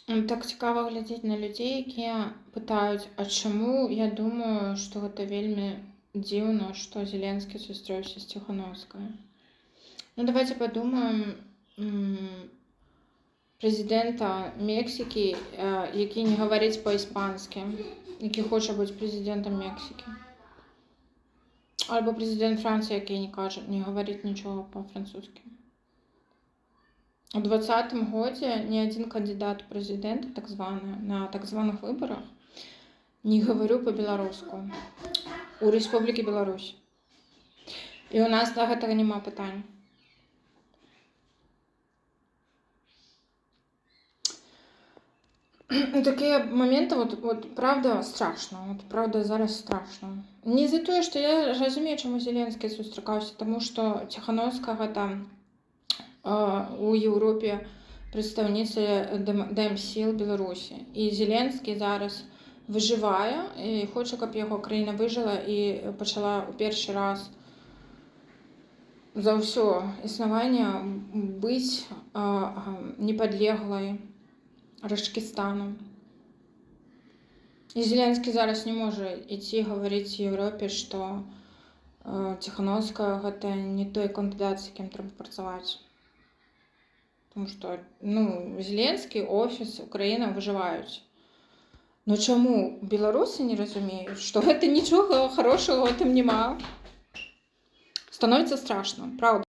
Так цікава глядзець на людзей, якія пытаюць, а чаму я думаю, што гэта вельмі дзіўна, што Зеленскі сустрэўся з Ціхановскай. Ну давайте падумаем прэзідэнта Мексікі, які не гаворыць па-іспанскі, які хоча быць прэзідэнтам Мексікі. Альбо прэзідэнт Францыі, які не гаворыць нічога па-французску. У 2020 годзе ні адзін кандыдат у прэзідэнты на так званых выбарах не гаварыў па-беларуску у Рэспублікі Беларусь. І ў нас да гэтага няма пытань. Такія моменты, правда, страшно. Правда, зараз страшно. Не за тое, што я разумею, чаму Зеленскі сустракаўся, таму што Ціхановская гэта у Еўропе прадстаўніца ДМСіл Беларусі. І Зеленскі зараз выжывае і хоча, каб яго краіна выжыла і пачала ў першы раз за ўсё існаванне быць непадлеглай Рашкістану. І Зеленскі зараз не можа ісці гаварыць Еўропе, што Ціхановская гэта не той кандыдат, з якім трэба працаваць. Тому што Зеленскі, офіс, Украіна выжываюць. Ну чаму беларусы не разумеюць, што гэта нічога хорошага ў гэтым няма? Становіцца страшна, правда.